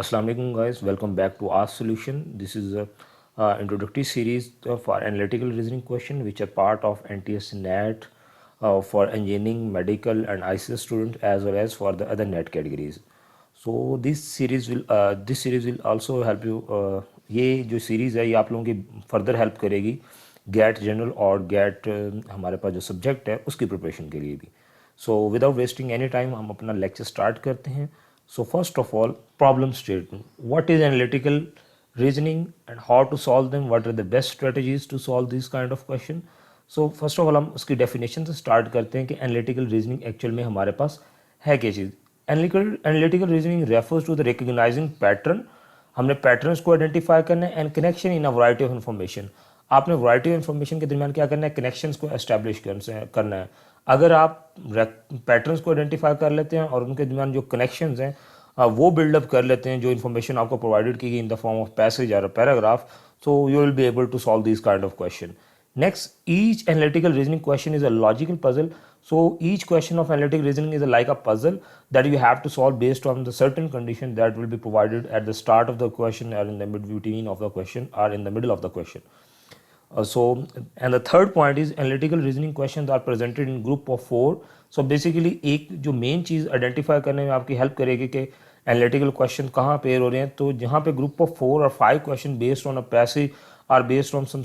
Assalamu alaikum guys, welcome back to Ask Solution. This is a introductory series for analytical reasoning question which are part of NTS NET for engineering, medical and ICS students as well as for the other NET categories. So this series will also help you. ये जो series है ये आप लोगों की further help करेगी gate general और gate हमारे पास जो सब्जेक्ट है उसकी प्रिपरेशन के लिए भी. So without wasting any time हम अपना लेक्चर स्टार्ट करते हैं. So first of all, problem statement. What is analytical reasoning and how to solve them? What are the best strategies to solve this kind of question? So first of all, हम उसकी definition से start करते हैं कि analytical reasoning actual में हमारे पास है क्या चीज़. Analytical reasoning refers to the recognizing pattern. हमने पैटर्न्स को आइडेंटिफाई करना है and connection in a variety of information. आपने वैरायटी ऑफ इन्फॉर्मेशन के दरमियान क्या करना है, कनेक्शंस को एस्टैब्लिश करना है. अगर आप पैटर्न्स को आइडेंटिफाई कर लेते हैं और उनके दरमियान जो कनेक्शंस हैं वो बिल्डअप कर लेते हैं, जो इन्फॉर्मेशन आपको प्रोवाइडेड की गई in the form of passage और paragraph, so you will be able to solve this kind of question. Next, each analytical reasoning question is a logical puzzle. So each question of analytical reasoning is like a puzzle that you have to solve based on the certain condition that will be provided at the start of the question or in the between of the question or in the middle of the question. And the third point is analytical reasoning questions are presented in group of 4. So basically एक जो main चीज़ identify करने में आपकी help करेगी कि analytical question कहाँ pair हो रहे हैं. तो जहाँ पे ग्रुप ऑफ 4 और 5 question based on a passage और based on some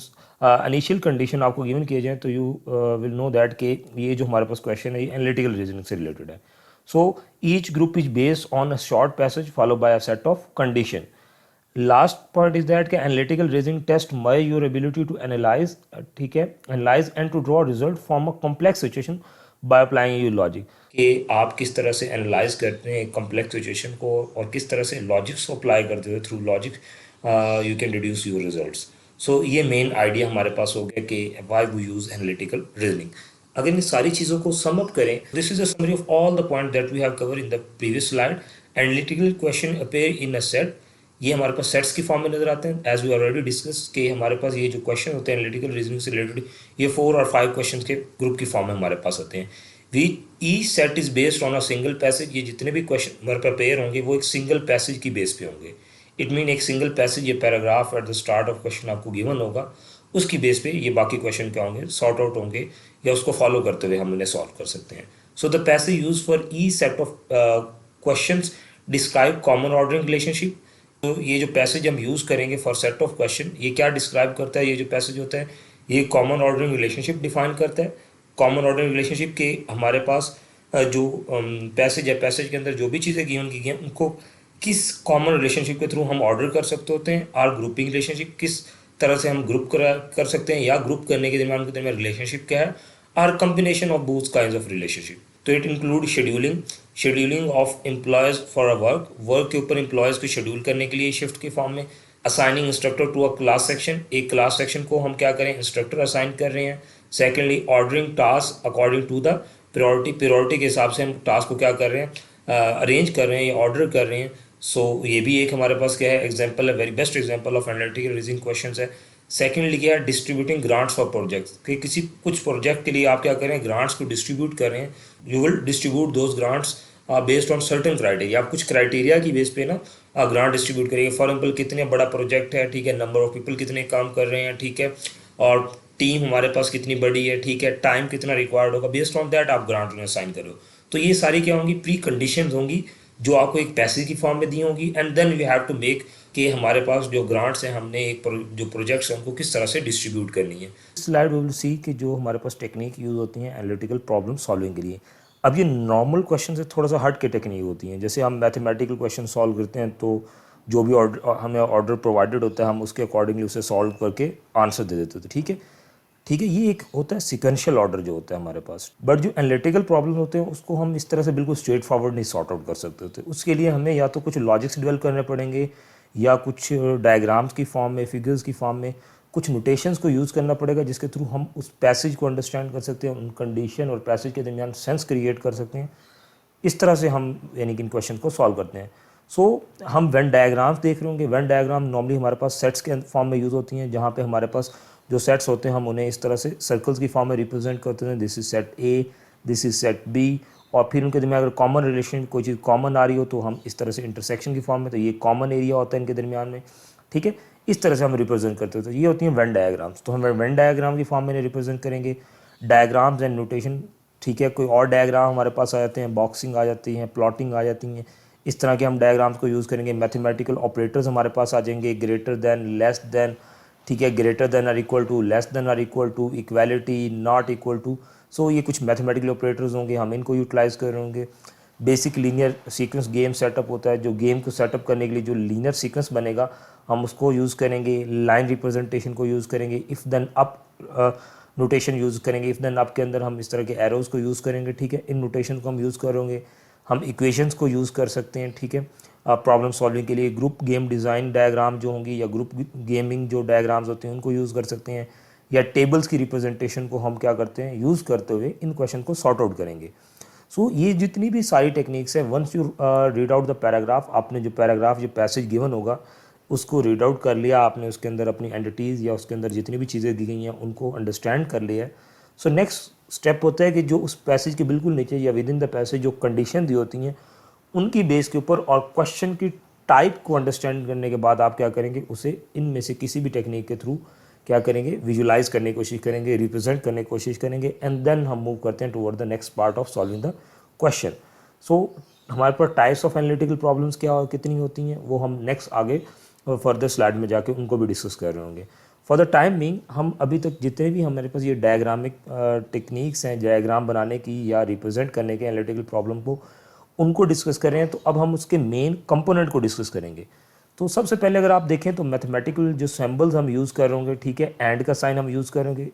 initial condition आपको गिवन किए जाएँ तो यू विल नो दैट कि ये जो हमारे पास क्वेश्चन है ये एनालिटिकल रीजनिंग से रिलेटेड है. So each group is based on a short passage follow by a set of condition. Last point is that कि analytical reasoning test my your ability to analyse, ठीक है, analyse and to draw result from a complex situation by applying your logic. कि आप किस तरह से analyse करते हैं कॉम्प्लेक्स सिचुएशन को और किस तरह से लॉजिक्स को अप्लाई करते हो. Through logic you can reduce your results. So ये मेन आइडिया हमारे पास हो गया कि why we use analytical reasoning. अगर इन सारी चीज़ों को सम अप करें, this is a summary of all the point that we have cover in the previous slide. Analytical question appear in a set. ये हमारे पास सेट्स की फॉर्म में नजर आते हैं एज वी ऑलरेडी डिस्कस कि हमारे पास ये जो क्वेश्चन होते हैं एनालिटिकल रीजनिंग से रिलेटेड ये 4 और 5 क्वेश्चन के ग्रुप की फॉर्म में हमारे पास आते हैं. V E set is based on a single passage. ये जितने भी क्वेश्चन हमारे पास पेयर होंगे वो एक सिंगल पैसेज की बेस पे होंगे. इट मीन एक सिंगल पैसेज ये paragraph eight the start of question आपको गिवन होगा, उसकी बेस पे ये बाकी क्वेश्चन क्या होंगे, सॉर्ट आउट होंगे या उसको फॉलो करते हुए हम उन्हें सॉल्व कर सकते हैं. So the passage use for E set of question describe common ordering relationship. तो ये जो पैसेज हम यूज़ करेंगे फॉर सेट ऑफ क्वेश्चन ये क्या डिस्क्राइब करता है, ये जो पैसेज होता है ये कॉमन ऑर्डरिंग रिलेशनशिप डिफाइन करता है. कॉमन ऑर्डरिंग रिलेशनशिप के हमारे पास जो पैसेज है, पैसेज के अंदर जो भी चीज़ें गिवन की गई हैं उनको किस कॉमन रिलेशनशिप के थ्रू हम ऑर्डर कर सकते होते हैं, और ग्रुपिंग रिलेशनशिप किस तरह से हम ग्रुप कर सकते हैं या ग्रुप करने के दरमियान उनके दरमियान रिलेशनशिप क्या है, और combination of both kinds of relationship. तो it include scheduling of employees for a work के ऊपर एम्प्लॉयज़ को शेड्यूल करने के लिए शिफ्ट के फॉर्म में. Assigning instructor to a class section, एक क्लास सेक्शन को हम क्या करें, इंस्ट्रक्टर असाइन कर रहे हैं. Secondly ordering task according to the priority के हिसाब से हम टास्क को क्या कर रहे हैं, अरेंज कर रहे हैं या ऑर्डर कर रहे हैं. सो ये भी एक हमारे पास क्या है, एग्जाम्पल है, very best example of analytical reasoning question है. सेकेंडली क्या है, डिस्ट्रीब्यूटिंग ग्रांट्स फॉर प्रोजेक्ट्स, कि किसी कुछ प्रोजेक्ट के लिए आप क्या करें, ग्रांट्स को डिस्ट्रीब्यूट कर रहे हैं. You will distribute those grants based on certain criteria. आप कुछ क्राइटेरिया की बेस पे ना ग्रांट डिस्ट्रीब्यूट करेंगे. फॉर एग्जाम्पल कितने बड़ा प्रोजेक्ट है, ठीक है, नंबर ऑफ पीपल कितने काम कर रहे हैं, ठीक है, और टीम हमारे पास कितनी बड़ी है, ठीक है, टाइम कितना रिक्वायर्ड होगा, बेस्ड ऑन दैट आप ग्रांट उन्हें साइन करो. तो ये सारी क्या होंगी, प्री कंडीशन होंगी जो आपको एक पैसेज की फॉर्म में दी होंगी. And then we have to make कि हमारे पास जो ग्रांट्स हैं हमने एक जो प्रोजेक्ट्स हैं उनको किस तरह से डिस्ट्रीब्यूट करनी है. स्लाइड वी विल सी कि जो हमारे पास टेक्निक यूज़ होती हैं एनालिटिकल प्रॉब्लम सॉल्विंग के लिए. अब ये नॉर्मल क्वेश्चन से थोड़ा सा हट के टेक्निक होती हैं. जैसे हम मैथमेटिकल क्वेश्चन सॉल्व करते हैं तो जो भी हमें ऑर्डर प्रोवाइडेड होता है हम उसके अकॉर्डिंगली उसे सॉल्व करके आंसर दे देते थे. ठीक है, ये एक होता है सिक्वेंशियल ऑर्डर जो होता है हमारे पास. बट जो एनालिटिकल प्रॉब्लम होते हैं उसको हम इस तरह से बिल्कुल स्ट्रेट फॉरवर्ड नहीं सॉर्ट आउट कर सकते थे. उसके लिए हमें या तो कुछ लॉजिक्स डेवलप करने पड़ेंगे या कुछ डायग्राम्स की फॉर्म में, फिगर्स की फॉर्म में कुछ नोटेशंस को यूज़ करना पड़ेगा जिसके थ्रू हम उस पैसेज को अंडरस्टैंड कर सकते हैं, उन कंडीशन और पैसेज के दरमियान सेंस क्रिएट कर सकते हैं. इस तरह से हम यानी कि इन क्वेश्चन को सॉल्व करते हैं. सो हम वेन डायग्राम्स देख रहे होंगे. वेन डायग्राम नॉर्मली हमारे पास सेट्स के फॉर्म में यूज़ होती हैं, जहाँ पे हमारे पास जो सेट्स होते हैं हम उन्हें इस तरह से सर्कल्स की फॉर्म में रिप्रेजेंट करते हैं. This is set A, this is set B, और फिर उनके दरमियान अगर कॉमन रिलेशन कोई चीज़ कॉमन आ रही हो तो हम इस तरह से इंटरसेक्शन की फॉर्म में, तो ये कॉमन एरिया होता है इनके दरमियान में, ठीक है। इस तरह से हम रिप्रेजेंट करते हैं। तो ये होती हैं वेन डायग्राम्स। तो हम वेन डायग्राम की फॉर्म में रिप्रेजेंट करेंगे। डायग्राम्स एंड नोटेशन, ठीक है। कोई और डायग्राम हमारे पास आ जाते हैं, बॉक्सिंग आ जाती हैं, प्लॉटिंग आ जाती हैं, इस तरह के हम डायग्राम्स को यूज़ करेंगे। मैथमेटिकल ऑपरेटर्स हमारे पास आ जाएंगे, ग्रेटर देन, लेस देन, ठीक है, greater than or equal to, less than or equal to, equality, not equal to. So ये कुछ मैथमेटिकल ऑपरेटर्स होंगे, हम इनको यूटिलाइज़ करेंगे। Basic linear sequence game setup होता है, जो गेम को सेटअप करने के लिए जो लीनियर सीक्वेंस बनेगा हम उसको यूज़ करेंगे। लाइन रिप्रेजेंटेशन को यूज़ करेंगे। If then up notation use करेंगे। इफ़ देन अप के अंदर हम इस तरह के एरोज़ को यूज़ करेंगे, ठीक है। इन नोटेशन को हम यूज़ करेंगे। हम इक्वेशंस को यूज़ कर सकते हैं, ठीक है, प्रॉब्लम सॉल्विंग के लिए। ग्रुप गेम डिज़ाइन डायग्राम जो होंगी या ग्रुप गेमिंग जो डायग्राम्स होते हैं उनको यूज़ कर सकते हैं, या टेबल्स की रिप्रेजेंटेशन को हम क्या करते हैं, यूज़ करते हुए इन क्वेश्चन को सॉर्ट आउट करेंगे। सो ये जितनी भी सारी टेक्निक्स हैं, once you read out the paragraph, आपने जो पैराग्राफ जो पैसेज गिवन होगा उसको रीड आउट कर लिया आपने, उसके अंदर अपनी एंटिटीज़ या उसके अंदर जितनी भी चीज़ें दी गई हैं उनको अंडरस्टैंड कर लिया है। सो नेक्स्ट स्टेप होता है कि जो उस पैसेज के बिल्कुल नीचे या विद इन द पैसेज जो कंडीशन दी होती हैं उनकी बेस के ऊपर और क्वेश्चन की टाइप को अंडरस्टैंड करने के बाद आप क्या करेंगे, उसे इनमें से किसी भी टेक्निक के थ्रू क्या करेंगे, विजुलाइज करने की कोशिश करेंगे, रिप्रेजेंट करने की कोशिश करेंगे, एंड देन हम मूव करते हैं toward the next part of solving the question. So हमारे पास टाइप्स ऑफ एनालिटिकल प्रॉब्लम्स क्या और कितनी होती हैं वो हम नेक्स्ट आगे फर्दर स्लाइड में जाके उनको भी डिस्कस कर रहे होंगे। फॉर द टाइम बीइंग हम अभी तक जितने भी हमारे पास ये डायग्रामिक टेक्निक्स हैं डायग्राम बनाने की या रिप्रेजेंट करने के एनालिटिकल प्रॉब्लम को, उनको डिस्कस कर रहे हैं। तो अब हम उसके मेन कंपोनेंट को डिस्कस करेंगे। तो सबसे पहले अगर आप देखें तो मैथमेटिकल जो सिंबल्स हम यूज़ कर रहे होंगे, ठीक है, एंड का साइन हम यूज़ करेंगे।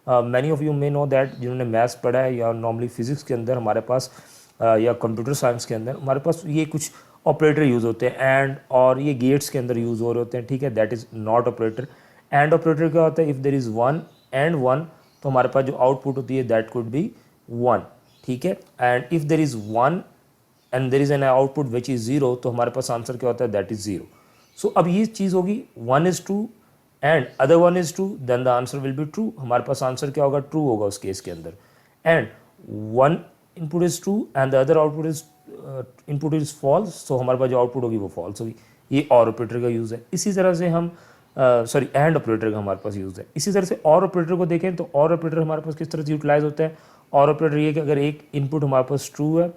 Many of you may know that, जिन्होंने मैथ्स पढ़ा है या नॉर्मली फिजिक्स के अंदर हमारे पास या कंप्यूटर साइंस के अंदर हमारे पास ये कुछ ऑपरेटर यूज़ होते हैं, एंड और ये गेट्स के अंदर यूज़ हो रहे होते हैं, ठीक है। That is not operator. And operator क्या होता है, if there is one and one, तो हमारे पास जो आउटपुट होती है दैट कुड बी वन, ठीक है। And if there is one and there is an output which is zero, तो हमारे पास आंसर क्या होता है, दैट इज़ ज़ीरो। सो अब ये चीज़ होगी, one is true and other one is true, then the answer will be true. हमारे पास आंसर क्या होगा, ट्रू होगा उस केस के अंदर। And one input is true and the other output is input is false, so हमारे पास जो आउटपुट होगी वो फॉल्स होगी। ये और ऑपरेटर का यूज़ है। इसी तरह से हम सॉरी एंड ऑपरेटर का हमारे पास यूज़ है। इसी तरह से और ऑपरेटर को देखें तो और ऑपरेटर हमारे पास किस तरह से यूटिलाइज होता है। और ऑपरेटर ये कि अगर एक इनपुट हमारे पास ट्रू है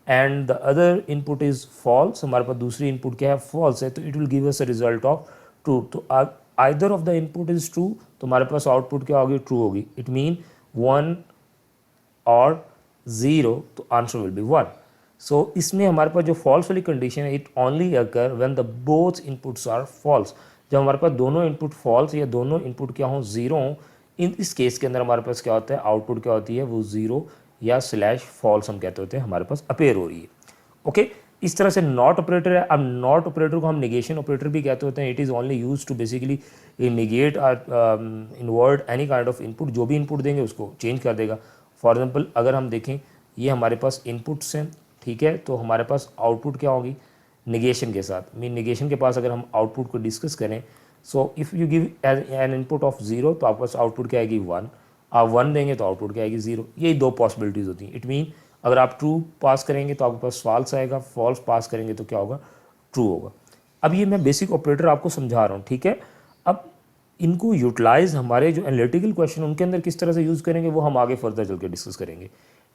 and the other input is false, हमारे पास दूसरी इनपुट क्या है, फॉल्स है, तो it will give us a result of true. तो either of the input is true, तो हमारे पास आउटपुट क्या होगी, ट्रू होगी। इट मीन वन और ज़ीरो, तो answer will be one. So इसमें हमारे पास जो फॉल्स वाली कंडीशन है, it only occur when the both inputs are false. जब हमारे पास दोनों इनपुट फॉल्स या दोनों इनपुट क्या हों, ज़ीरो हों, इस केस के अंदर हमारे पास क्या होता है, आउटपुट क्या होती है, वो ज़ीरो या स्लैश फॉल्स हम कहते होते हैं हमारे पास अपेयर हो रही है। ओके, इस तरह से नॉट ऑपरेटर है। अब नॉट ऑपरेटर को हम नेगेशन ऑपरेटर भी कहते होते हैं। It is only use to basically negate inward any kind of input. जो भी इनपुट देंगे उसको चेंज कर देगा। फॉर एग्जाम्पल अगर हम देखें ये हमारे पास इनपुट्स हैं, ठीक है, तो हमारे पास आउटपुट क्या होगी, निगेशन के साथ। मीन निगेशन के पास अगर हम आउटपुट को डिस्कस करें, so if you give an input of zero, तो आपके पास आउटपुट क्या आएगी, वन। आप वन देंगे तो आउटपुट क्या आएगी, ज़ीरो। यही दो पॉसिबिलिटीज़ होती हैं। इट मीन अगर आप ट्रू पास करेंगे तो आपके पास फॉल्स आएगा, फॉल्स पास करेंगे तो क्या होगा, ट्रू होगा। अब ये मैं बेसिक ऑपरेटर आपको समझा रहा हूँ, ठीक है। अब इनको यूटिलाइज हमारे जो एनालिटिकल क्वेश्चन उनके अंदर किस तरह से यूज़ करेंगे वो हम आगे फर्दर चल के डिस्कस करेंगे,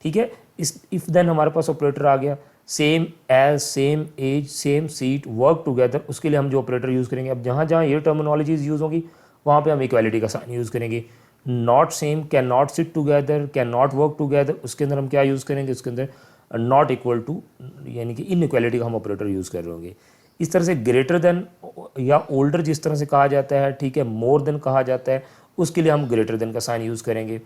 ठीक है। इस इफ़ देन हमारे पास ऑपरेटर आ गया, same as, same as, same seat, work together, उसके लिए हम जो ऑपरेटर यूज़ करेंगे, अब जहाँ जहाँ ये टर्मिनोलॉजीज यूज़ होंगी वहाँ पे हम इक्वालिटी का साइन यूज़ करेंगे। Not same, can not sit together, can not work together, उसके अंदर हम क्या यूज़ करेंगे, उसके अंदर नॉट इक्वल टू, यानी कि इनइक्वालिटी का हम ऑपरेटर यूज़ कर रहे होंगे। इस तरह से ग्रेटर देन या ओल्डर जिस तरह से कहा जाता है, ठीक है, मोर देन कहा जाता है, उसके लिए हम ग्रेटर देन का साइन यूज़ करेंगे।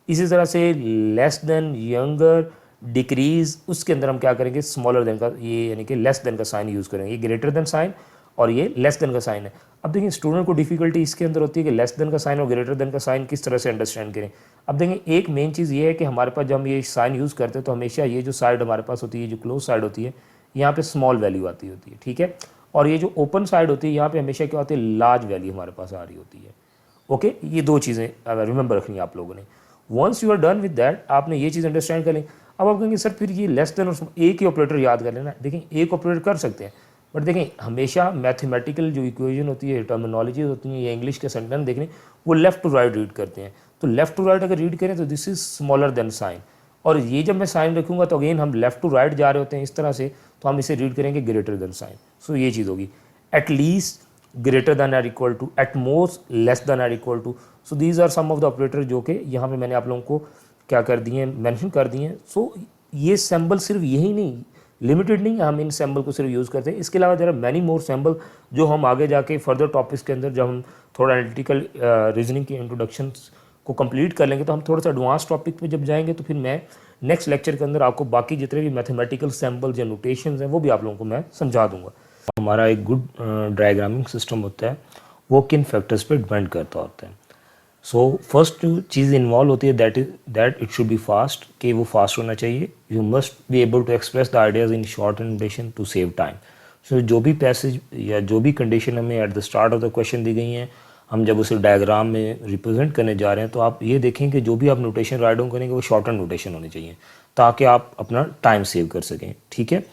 इसी तरह से लेस देन, यंगर, डिक्रीज, उसके अंदर हम क्या करेंगे, स्मॉलर देन का, ये यानी कि लेस देन का साइन यूज़ करेंगे। ये ग्रेटर देन साइन और ये लेस देन का साइन है। अब देखिए स्टूडेंट को डिफिकल्टी इसके अंदर होती है कि लेस देन का साइन और ग्रेटर देन का साइन किस तरह से अंडरस्टैंड करें। अब देखिए एक मेन चीज़ ये है कि हमारे पास जब हम ये साइन यूज़ करते हैं तो हमेशा ये जो साइड हमारे पास होती है, जो क्लोज साइड होती है, यहाँ पे स्मॉल वैल्यू आती होती है, ठीक है। और ये जो ओपन साइड होती है यहाँ पे हमेशा क्या होती है, लार्ज वैल्यू हमारे पास आ रही होती है। ओके, ये दो चीज़ें रिमेंबर रखनी है आप लोगों ने। Once you are done with that, आपने ये चीज़ अंडरस्टैंड कर ली। अब आप कहेंगे सर फिर ये लेस देन और एक ही ऑपरेटर याद कर लेना, देखें एक ऑपरेटर कर सकते हैं, बट देखें हमेशा मैथमेटिकल जो इक्वेशन होती है, टर्मिनोलॉजी होती है या इंग्लिश के सेंटेंस देखने, वो लेफ्ट टू राइट रीड करते हैं। तो लेफ्ट टू राइट अगर रीड करें तो this is smaller than sign, और ये जब मैं साइन रखूँगा तो अगेन हम लेफ्ट टू राइट जा रहे होते हैं इस तरह से, तो हम इसे रीड करेंगे ग्रेटर देन साइन। सो ये चीज़ होगी, at least, greater than or equal to, at most, less than or equal to. So these are some of the operator जो कि यहाँ पे मैंने आप लोगों को क्या कर दिए हैं, मेंशन कर दिए हैं। सो ये सिंबल सिर्फ यही नहीं, लिमिटेड नहीं है, हम इन सिंबल को सिर्फ यूज़ करते हैं, इसके अलावा there are many more symbol जो हम आगे जाके फर्दर टॉपिक्स के अंदर जब हम थोड़ा एनालिटिकल रीजनिंग की इंट्रोडक्शन को कंप्लीट कर लेंगे, तो हम थोड़ा सा एडवांस टॉपिक पे जब जाएंगे तो फिर मैं नेक्स्ट लेक्चर के अंदर आपको बाकी जितने भी मैथमेटिकल सिंबल्स या नोटेशंस हैं वो भी आप लोगों को मैं समझा दूंगा। हमारा एक गुड डायग्रामिंग सिस्टम होता है, वो किन फैक्टर्स पे डिपेंड करता होता है। सो फर्स्ट जो चीज़ इन्वॉल्व होती है that it should be fast, कि वो फास्ट होना चाहिए। You must be able to express the ideas in short notation to save time. So जो भी पैसेज या जो भी कंडीशन हमें at the start of the question दी गई हैं, हम जब उसे डायग्राम में रिप्रेजेंट करने जा रहे हैं तो आप ये देखें कि जो भी आप नोटेशन राइट डाउन करेंगे वो शॉर्ट नोटेशन होनी चाहिए ताकि आप अपना टाइम सेव कर सकें, ठीक है।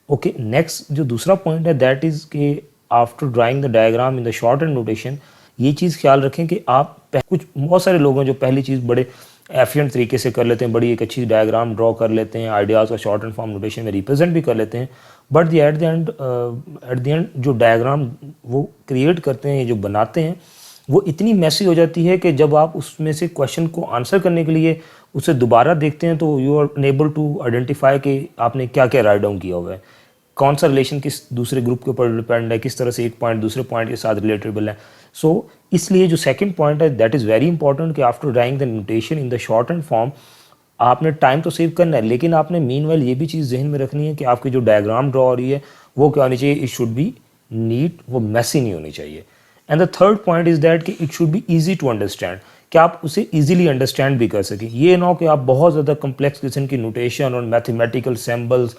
ओके, नेक्स्ट जो दूसरा पॉइंट है दैट इज़ कि after drawing the diagram in the short and notation, ये चीज़ ख्याल रखें कि आप कुछ बहुत सारे लोग हैं जो पहली चीज़ बड़े एफिशिएंट तरीके से कर लेते हैं, बड़ी एक अच्छी डायग्राम ड्रॉ कर लेते हैं, आइडियाज़ का शॉर्ट एंड फॉर्म नोटेशन में रिप्रेजेंट भी कर लेते हैं, बट एट द एंड जो डायग्राम वो क्रिएट करते हैं, जो बनाते हैं, वो इतनी मैसी हो जाती है कि जब आप उसमें से क्वेश्चन को आंसर करने के लिए उसे दोबारा देखते हैं तो you are unable to identify कि आपने क्या क्या राइट डाउन किया हुआ है, कौन सा रिलेशन किस दूसरे ग्रुप के ऊपर डिपेंड है, किस तरह से एक पॉइंट दूसरे पॉइंट के साथ रिलेटेबल है। सो इसलिए जो सेकंड पॉइंट है दैट इज़ वेरी इंपॉर्टेंट कि after drawing the notation in the short and form, आपने टाइम तो सेव करना है, लेकिन आपने मीनवाइल ये भी चीज़ जहन में रखनी है कि आपकी जो डायग्राम ड्रॉ हो रही है वो क्या होनी चाहिए, इट शुड बी नीट, वो मैसी नहीं होनी चाहिए। And the third point is that कि it should be easy to understand, कि आप उसे ईजिली अंडरस्टैंड भी कर सकें। ये ना हो कि आप बहुत ज़्यादा कम्प्लेक्स किस्म की नोटेशन और मैथमेटिकल सिंबल्स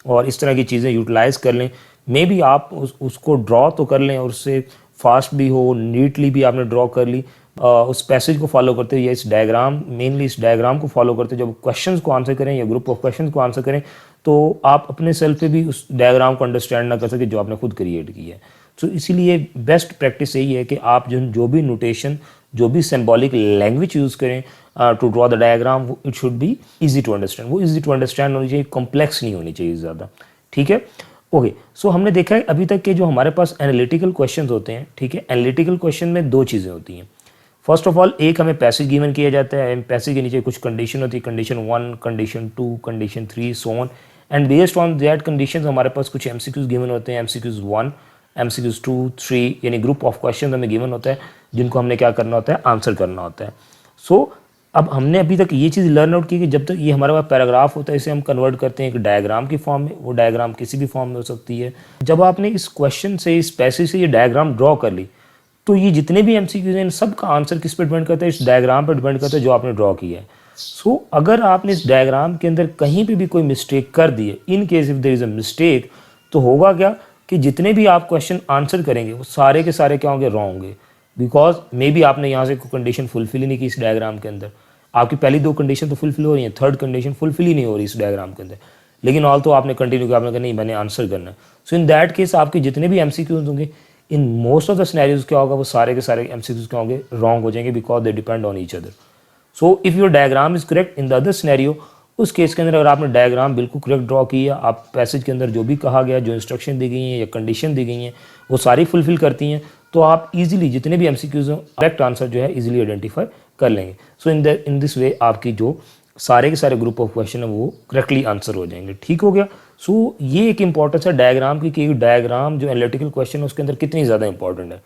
और इस तरह की चीज़ें यूटिलाइज़ कर लें, मे बी आप उसको ड्रॉ तो कर लें और उससे फास्ट भी हो, नीटली भी आपने ड्रॉ कर ली, उस पैसेज को फॉलो करते हुए या इस डायग्राम, मेनली इस डायग्राम को फॉलो करते हुए जब क्वेश्चंस को आंसर करें या ग्रुप ऑफ क्वेश्चंस को आंसर करें, तो आप अपने सेल्फ पे भी उस डायग्राम को अंडरस्टैंड ना कर सके जो आपने खुद क्रिएट की है। सो इसीलिए बेस्ट प्रैक्टिस यही है कि आप जो भी नोटेशन, जो भी सिंबॉलिक लैंग्वेज यूज़ करें to draw the diagram, it should be easy to understand, वो ईजी टू अंडरस्टैंड होनी चाहिए, कॉम्प्लेक्स नहीं होनी चाहिए ज़्यादा, ठीक है। ओके, सो हमने देखा है अभी तक के जो हमारे पास एनालिटिकल क्वेश्चंस होते हैं, ठीक है। एनालिटिकल क्वेश्चन में दो चीज़ें होती हैं। फर्स्ट ऑफ ऑल, एक हमें पैसेज गिवन किया जाता है, पैसेज के नीचे कुछ कंडीशन होती है, condition 1, condition 2, condition 3, so on, and based on that conditions हमारे पास कुछ एमसीक्यूज गिवन होते हैं, एमसीक्यूज 1, एमसीक्यूज 2, 3, यानी ग्रुप ऑफ क्वेश्चन हमें गिवन होता है जिनको हमने क्या करना होता है, आंसर करना होता है। सो अब हमने अभी तक ये चीज़ लर्न आउट की कि जब तक ये हमारे पास पैराग्राफ होता है इसे हम कन्वर्ट करते हैं एक डायग्राम की फॉर्म में, वो डायग्राम किसी भी फॉर्म में हो सकती है। जब आपने इस क्वेश्चन से, इस पैसेज से ये डायग्राम ड्रॉ कर ली, तो ये जितने भी एमसीक्यूज हैं इन सब का आंसर किस पे डिपेंड करता है, इस डायग्राम पर डिपेंड करता है जो आपने ड्रॉ किया है। सो अगर आपने इस डायग्राम के अंदर कहीं पे भी कोई मिस्टेक कर दी है, in case if there is a mistake, तो होगा क्या कि जितने भी आप क्वेश्चन आंसर करेंगे वो सारे के सारे क्या होंगे, रॉन्ग होंगे, बिकॉज मे बी आपने यहाँ से कोई कंडीशन फुलफिल ही नहीं की इस डायग्राम के अंदर। आपकी पहली दो कंडीशन तो फुलफिल हो रही है, थर्ड कंडीशन फुलफिल ही नहीं हो रही इस डायग्राम के अंदर, लेकिन ऑल तो आपने कंटिन्यू किया, आपने कहा नहीं मैंने आंसर करना है। सो इन दैट केस आपके जितने भी एमसीक्यूज होंगे, in most of the scenarios क्या होगा, वो सारे के सारे एमसीक्यूज क्या होंगे, रॉन्ग हो जाएंगे, because they depend on each other. So if your diagram is correct in the other scenario, उस केस के अंदर अगर आपने डायग्राम बिल्कुल करेक्ट ड्रॉ किया, आप पैसेज के अंदर जो भी कहा गया, जो इंस्ट्रक्शन दी गई हैं या कंडीशन दी गई हैं, वो सारी फुलफिल करती हैं, तो आप इजीली जितने भी एमसीक्यूज हों, करेक्ट आंसर जो है इजीली आइडेंटिफाई कर लेंगे। सो इन दिस वे आपकी जो सारे के सारे ग्रुप ऑफ क्वेश्चन है वो करेक्टली आंसर हो जाएंगे, ठीक हो गया। सो ये एक इंपॉर्टेंस है डायग्राम की कि डायग्राम जो एनालिटिकल क्वेश्चन है उसके अंदर कितनी ज़्यादा इंपॉर्टेंट है।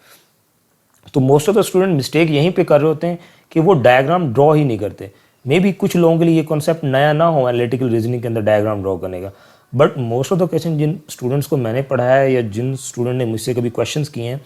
तो most of the student mistake यहीं पे कर रहे होते हैं कि वो डायग्राम ड्रॉ ही नहीं करते। मे बी कुछ लोगों के लिए ये कॉन्सेप्ट नया ना हो एनालिटिकल रीजनिंग के अंदर डायग्राम ड्रॉ करने का, but most of the question जिन स्टूडेंट्स को मैंने पढ़ाया है या जिन स्टूडेंट ने मुझसे कभी क्वेश्चंस किए हैं,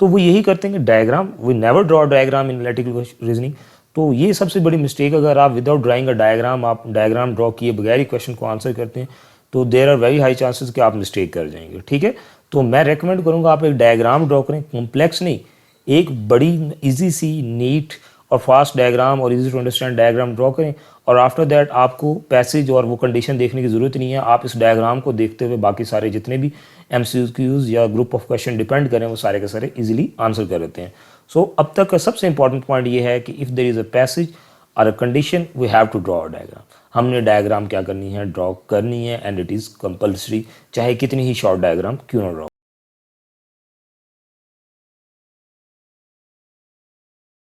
तो वो यही करते हैं कि diagram, we never draw diagram in analytical reasoning. तो ये सबसे बड़ी मिस्टेक, अगर आप विदाउट ड्राइंग अ डायग्राम, आप डायग्राम ड्रॉ किए बगैर ही क्वेश्चन को आंसर करते हैं, तो there are very high chances कि आप मिस्टेक कर जाएंगे, ठीक है। तो मैं रेकमेंड करूँगा आप एक डायग्राम ड्रॉ करें, कॉम्प्लेक्स नहीं, एक बड़ी इजी सी, नीट और फास्ट डायग्राम और easy to understand diagram draw करें। और आफ्टर दैट आपको पैसेज और वो कंडीशन देखने की ज़रूरत नहीं है, आप इस डायग्राम को देखते हुए बाकी सारे जितने भी MCQs या ग्रुप ऑफ क्वेश्चन डिपेंड करें वो सारे के सारे इजीली आंसर कर देते हैं। सो अब तक का सबसे इंपॉर्टेंट पॉइंट ये है कि if there is a passage और a condition we have to draw a diagram. हमने डायग्राम क्या करनी है, ड्रॉ करनी है, एंड इट इज़ कंपल्सरी, चाहे कितनी ही शॉर्ट डायग्राम क्यों ना ड्रॉ।